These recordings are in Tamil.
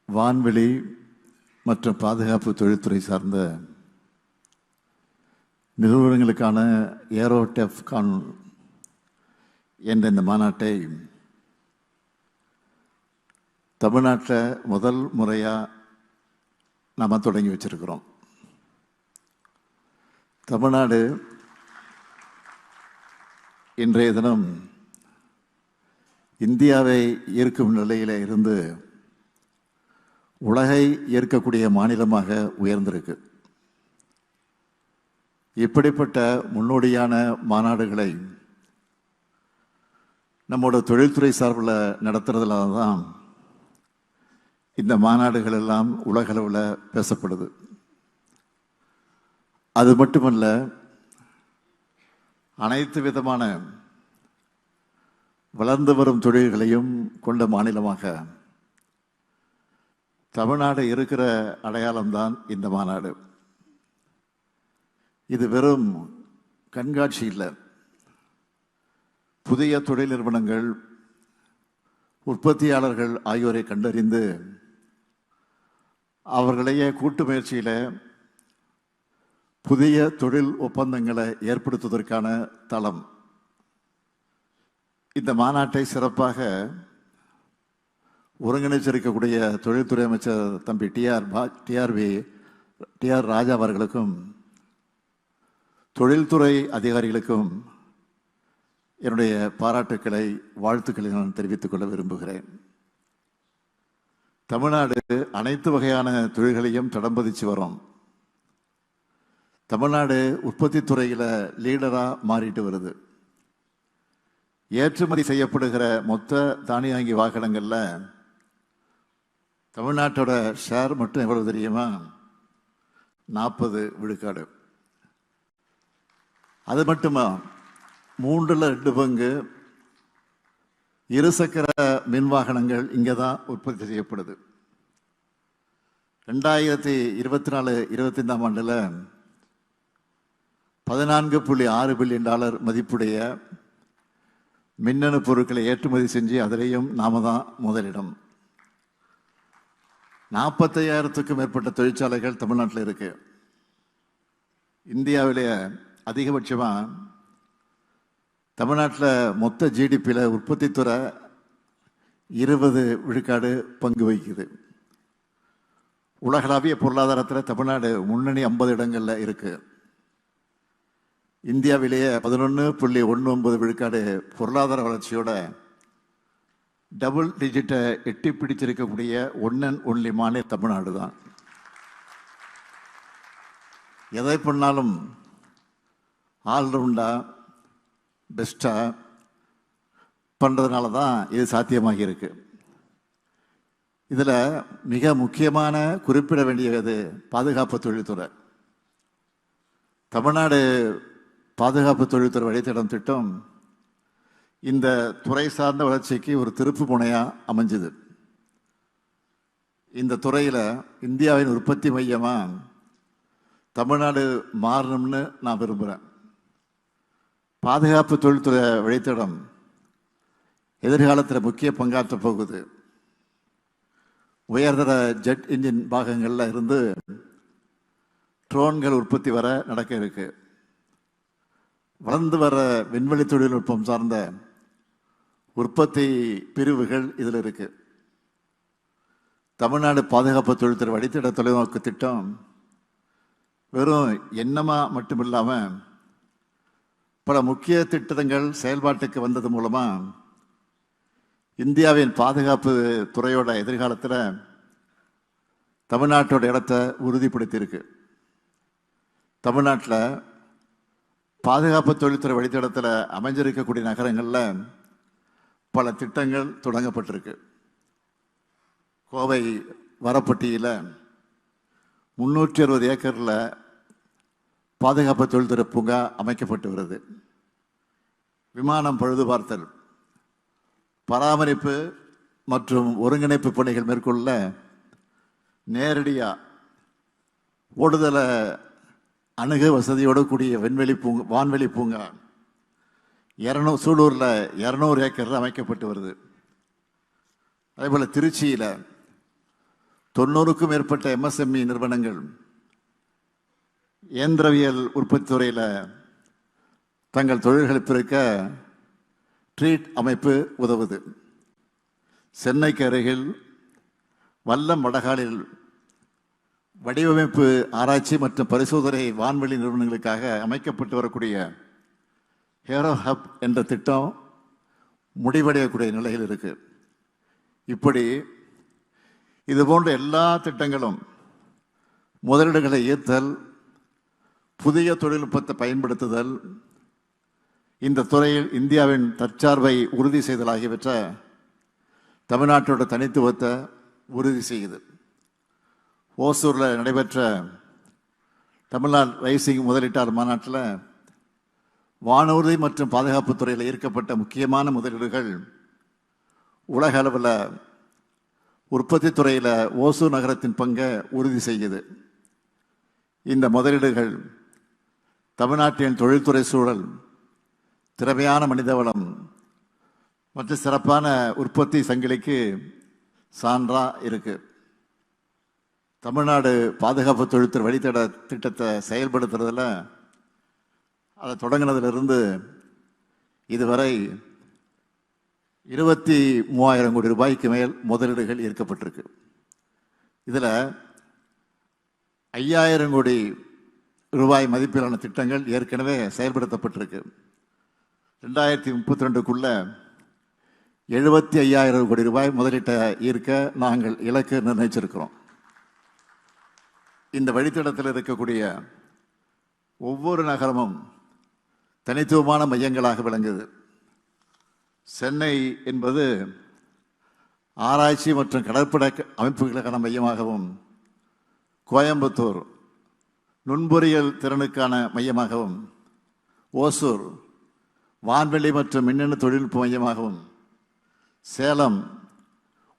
வான்வெளி மற்றும் பாதுகாப்பு தொழில்துறை சார்ந்த நிறுவனங்களுக்கான ஏரோடெஃப்கான் என்ற இந்த மாநாட்டை தமிழ்நாட்டில் முதல் முறையாக நாம் தொடங்கி வச்சிருக்கிறோம். தமிழ்நாடு இன்றைய தினம் இந்தியாவை ஈர்க்கும் நிலையில் இருந்து உலகை ஈர்க்கக்கூடிய மாநிலமாக உயர்ந்திருக்கு. இப்படிப்பட்ட முன்னோடியான மாநாடுகளை நம்மோட தொழில்துறை சார்பில் நடத்துறதுனால தான் இந்த மாநாடுகள் எல்லாம் உலகளவில் பேசப்படுது. அது மட்டுமல்ல, அனைத்து விதமான வளர்ந்து வரும் தொழில்களையும் கொண்ட மாநிலமாக தமிழ்நாடு இருக்கிற அடையாளம்தான் இந்த மாநாடு. இது வெறும் கண்காட்சி இல்லை. புதிய தொழில் நிறுவனங்கள், உற்பத்தியாளர்கள் ஆகியோரை கண்டறிந்து அவர்களையே கூட்டு முயற்சியில் புதிய தொழில் ஒப்பந்தங்களை ஏற்படுத்துவதற்கான தளம். இந்த மாநாட்டை சிறப்பாக ஒருங்கிணைச்சிருக்கக்கூடிய தொழில்துறை அமைச்சர் தம்பி டிஆர் ராஜா அவர்களுக்கும் தொழில்துறை அதிகாரிகளுக்கும் என்னுடைய பாராட்டுக்களை, வாழ்த்துக்களை நான் தெரிவித்துக் கொள்ள விரும்புகிறேன். தமிழ்நாடு அனைத்து வகையான தொழில்களையும் தடம்பதிச்சு வரும். தமிழ்நாடு உற்பத்தி துறையில் லீடராக மாறிட்டு வருது. ஏற்றுமதி செய்யப்படுகிற மொத்த தானியங்கி வாகனங்களில் தமிழ்நாட்டோட ஷேர் மட்டும் எவ்வளவு தெரியுமா? 40 விழுக்காடு. அது மட்டுமா, 3/2 பங்கு இருசக்கர மின் வாகனங்கள் இங்கே தான் உற்பத்தி செய்யப்படுது. 2024-25 ஆண்டில் $14.6 பில்லியன் மதிப்புடைய மின்னணு பொருட்களை ஏற்றுமதி செஞ்சு அதிலேயும் நாம தான் முதலிடம். 45,000க்கும் மேற்பட்ட தொழிற்சாலைகள் தமிழ்நாட்டில் இருக்கு. இந்தியாவிலேயே அதிகபட்சமாக தமிழ்நாட்டில் மொத்த ஜிடிபியில் உற்பத்தி துறை 20 விழுக்காடு பங்கு வகிக்குது. உலகளாவிய பொருளாதாரத்தில் தமிழ்நாடு முன்னணி 50 இடங்களில் இருக்கு. இந்தியாவிலேயே 11.19 விழுக்காடு பொருளாதார வளர்ச்சியோட டபுள் டிஜிட்டை எட்டி பிடிச்சிருக்கக்கூடிய ஒன் அண்ட் ஒன்லி மாநிலம் தமிழ்நாடு தான். எதை பண்ணாலும் ஆல்ரவுண்டா பெஸ்ட்டாக பண்ணுறதுனால தான் இது சாத்தியமாகி இருக்கு. இதில் மிக முக்கியமான குறிப்பிட வேண்டியது பாதுகாப்பு தொழில்துறை. தமிழ்நாடு பாதுகாப்பு தொழில்துறை வழித்தடம் திட்டம் இந்த துறை சார்ந்த வளர்ச்சிக்கு ஒரு திருப்பு முனையாக அமைஞ்சுது. இந்த துறையில் இந்தியாவின் உற்பத்தி மையமாக தமிழ்நாடு மாறணும்னு நான் விரும்புகிறேன். பாதுகாப்பு தொழில்துறை வழித்தடம் எதிர்காலத்தில் முக்கிய பங்காற்ற போகுது. உயர்தர ஜெட் இன்ஜின் பாகங்களில் இருந்து ட்ரோன்கள் உற்பத்தி வர நடக்க இருக்கு. வளர்ந்து வர விண்வெளி தொழில்நுட்பம் சார்ந்த உற்பத்தி பிரிவுகள் இதில் இருக்கு. தமிழ்நாடு பாதுகாப்பு தொழில்துறை வழித்தட தொலைநோக்கு திட்டம் வெறும் எண்ணமா மட்டும் இல்லாமல் பல முக்கிய திட்டங்கள் செயல்பாட்டுக்கு வந்தது மூலமா இந்தியாவின் பாதுகாப்பு துறையோட எதிர்காலத்தில் தமிழ்நாட்டோட இடத்தை உறுதிப்படுத்தியிருக்கு. தமிழ்நாட்டில் பாதுகாப்பு தொழில்துறை வழித்தடத்தில் அமைஞ்சிருக்கக்கூடிய நகரங்களில் பல திட்டங்கள் தொடங்கப்பட்டிருக்கு. கோவை வரப்பட்டியில் 360 ஏக்கரில் பாதுகாப்பு தொழில்துறை பூங்கா அமைக்கப்பட்டு வருது. விமானம் பழுது பார்த்தல், பராமரிப்பு மற்றும் ஒருங்கிணைப்பு பணிகள் மேற்கொள்ள நேரடியாக ஓடுதலை அணுக வசதியோடு கூடிய வான்வெளி பூங்கா சூலூரில் 200 ஏக்கரில் அமைக்கப்பட்டு வருது. அதே போல் திருச்சியில் 90க்கும் மேற்பட்ட MSME நிறுவனங்கள் இயந்திரவியல் உற்பத்தி துறையில் தங்கள் தொழில்களை பெருக்க ட்ரீட் அமைப்பு உதவுது. சென்னைக்கு அருகில் வல்லம் வடகாலில் வடிவமைப்பு ஆராய்ச்சி மற்றும் பரிசோதனை வான்வெளி நிறுவனங்களுக்காக அமைக்கப்பட்டு வரக்கூடிய ஹேரோ ஹப் என்ற திட்டம் முடிவடையக்கூடிய நிலையில் இருக்கு. இப்படி இது போன்ற எல்லா திட்டங்களும் முதலீடுகளை ஈர்த்தல், புதிய தொழில்நுட்பத்தை பயன்படுத்துதல், இந்த துறையில் இந்தியாவின் தற்சார்பை உறுதி செய்தல் ஆகியவற்றை தமிழ்நாட்டோட தனித்துவத்தை உறுதி செய்யுது. ஓசூரில் நடைபெற்ற தமிழ்நாடு ரைசிங் முதலீட்டாளர் மாநாட்டில் வானூர்தி மற்றும் பாதுகாப்பு துறையில் ஈர்க்கப்பட்ட முக்கியமான முதலீடுகள் உலக அளவில் உற்பத்தி துறையில் ஓசூர் நகரத்தின் பங்கை உறுதி செய்யுது. இந்த முதலீடுகள் தமிழ்நாட்டின் தொழில்துறை சூழல், திறமையான மனிதவளம் மற்றும் சிறப்பான உற்பத்தி சங்கிலிக்கு சான்றா இருக்கு. தமிழ்நாடு பாதுகாப்பு தொழில்துறை வழித்தட திட்டத்தை செயல்படுத்துறதுல அதை தொடங்கினதிலிருந்து இதுவரை 23,000 கோடி ரூபாய்க்கு மேல் முதலீடுகள் ஈர்க்கப்பட்டிருக்கு. இதில் 5,000 கோடி ரூபாய் மதிப்பிலான திட்டங்கள் ஏற்கனவே செயல்படுத்தப்பட்டிருக்கு. 2032க்குள்ள 75,000 கோடி ரூபாய் முதலீட்டை ஈர்க்க நாங்கள் இலக்கு நிர்ணயிச்சிருக்கிறோம். இந்த வழித்தடத்தில் இருக்கக்கூடிய ஒவ்வொரு நகரமும் தனித்துவமான மையங்களாக விளங்குது. சென்னை என்பது ஆராய்ச்சி மற்றும் கடற்பட அமைப்புகளுக்கான மையமாகவும், கோயம்புத்தூர் நுண்பொறியியல் திறனுக்கான மையமாகவும், ஓசூர் வான்வெளி மற்றும் மின்னணு தொழில்நுட்ப மையமாகவும், சேலம்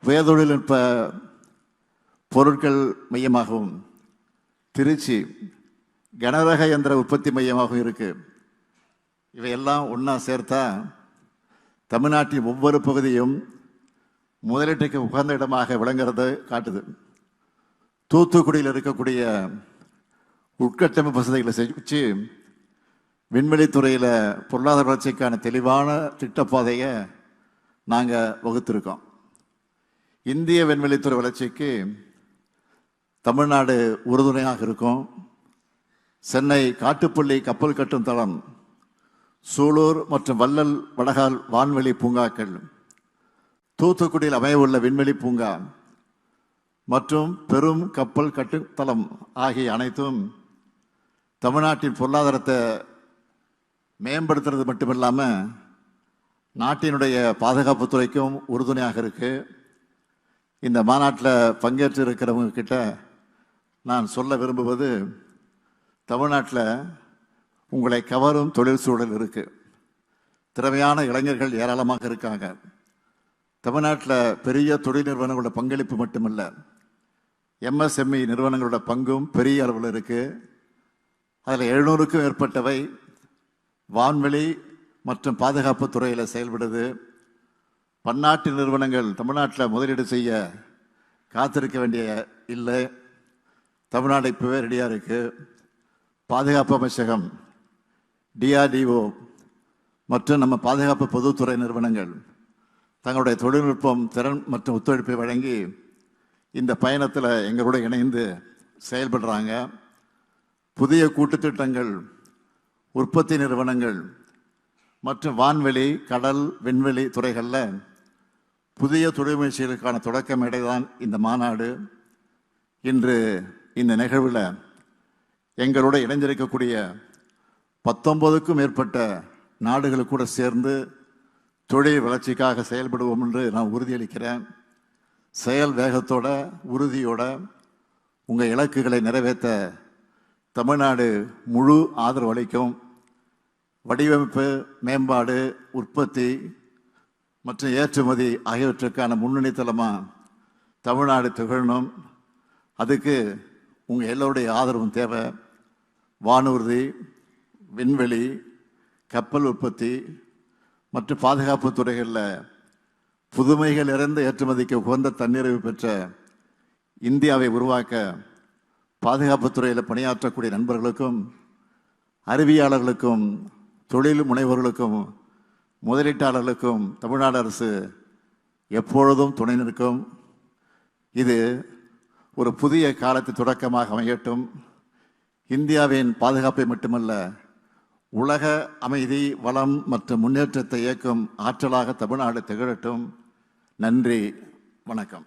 உயர் தொழில்நுட்ப பொருட்கள் மையமாகவும், திருச்சி கனரக இயந்திர உற்பத்தி மையமாகவும் இருக்கு. இவையெல்லாம் ஒன்றா சேர்த்தா தமிழ்நாட்டின் ஒவ்வொரு பகுதியும் முதலீட்டுக்கு உகந்த இடமாக விளங்குறதை காட்டுது. தூத்துக்குடியில் இருக்கக்கூடிய உட்கட்டமைப்பு வசதிகளை செஞ்சு விண்வெளித்துறையில் பொருளாதார வளர்ச்சிக்கான தெளிவான திட்டப்பாதையை நாங்கள் வகுத்திருக்கோம். இந்திய விண்வெளித்துறை வளர்ச்சிக்கு தமிழ்நாடு உறுதுணையாக இருக்கும். சென்னை காட்டுப்பள்ளி கப்பல் கட்டும் தளம், சூலூர் மற்றும் வள்ளல் வடகால் வான்வெளி பூங்காக்கள், தூத்துக்குடியில் அமையவுள்ள விண்வெளி பூங்கா மற்றும் பெரும் கப்பல் கட்டுத்தளம் ஆகிய அனைத்தும் தமிழ்நாட்டின் பொருளாதாரத்தை மேம்படுத்துறது மட்டுமில்லாமல் நாட்டினுடைய பாதுகாப்பு துறைக்கும் உறுதுணையாக இருக்கு. இந்த மாநாட்டில் பங்கேற்று இருக்கிறவங்க கிட்ட நான் சொல்ல விரும்புவது, தமிழ்நாட்டில் உங்களை கவரும் தொழில் சூழல் இருக்கு. திறமையான இளைஞர்கள் ஏராளமாக இருக்காங்க. தமிழ்நாட்டில் பெரிய தொழில் நிறுவனங்களோட பங்களிப்பு மட்டுமல்ல, MSME நிறுவனங்களோட பங்கும் பெரிய அளவில் இருக்கு. அதில் 700க்கும் மேற்பட்டவை வான்வெளி மற்றும் பாதுகாப்பு துறையில் செயல்படுது. பன்னாட்டு நிறுவனங்கள் தமிழ்நாட்டில் முதலீடு செய்ய காத்திருக்க வேண்டிய இல்லை. தமிழ்நாடு இப்போவே ரெடியாக இருக்கு. பாதுகாப்பு அமைச்சகம், DRDO மற்றும் நம்ம பாதுகாப்பு பொதுத்துறை நிறுவனங்கள் தங்களுடைய தொழில்நுட்பம், திறன் மற்றும் ஒத்துழைப்பை வழங்கி இந்த பயணத்தில் எங்களோட இணைந்து செயல்படுறாங்க. புதிய கூட்டுத்திட்டங்கள், உற்பத்தி நிறுவனங்கள் மற்றும் வான்வெளி, கடல், விண்வெளி துறைகளில் புதிய தொழில் முயற்சிகளுக்கான தொடக்க மேடைதான் இந்த மாநாடு. இன்று இந்த நிகழ்வில் எங்களோட இணைந்திருக்கக்கூடிய 19க்கும் மேற்பட்ட நாடுகள் கூட சேர்ந்து தொழில் வளர்ச்சிக்காக செயல்படுவோம் என்று நான் உறுதியளிக்கிறேன். செயல் வேகத்தோட, உறுதியோட உங்கள் இலக்குகளை நிறைவேற்ற தமிழ்நாடு முழு ஆதரவு அளிக்கும். வடிவமைப்பு, மேம்பாடு, உற்பத்தி மற்றும் ஏற்றுமதி ஆகியவற்றுக்கான முன்னணி தளமாக தமிழ்நாடு திகழணும். அதுக்கு உங்கள் எல்லோருடைய ஆதரவும் தேவை. வானூர்தி, விண்வெளி, கப்பல் உற்பத்தி மற்றும் பாதுகாப்பு துறைகளில் புதுமைகள் நிறைந்த ஏற்றுமதிக்கு உகந்த தன்னிறைவு பெற்ற இந்தியாவை உருவாக்க பாதுகாப்புத் துறையில் பணியாற்றக்கூடிய நண்பர்களுக்கும், அறிவியலாளர்களுக்கும், தொழில் முனைவோர்களுக்கும், முதலீட்டாளர்களுக்கும் தமிழ்நாடு அரசு எப்பொழுதும் துணை நிற்கும். இது ஒரு புதிய காலத்து தொடக்கமாக அமையட்டும். இந்தியாவின் பாதுகாப்பை மட்டுமல்ல, உலக அமைதி, வளம் மற்றும் முன்னேற்றத்தை இயக்கும் ஆற்றலாக தமிழ்நாடு திகழட்டும். நன்றி, வணக்கம்.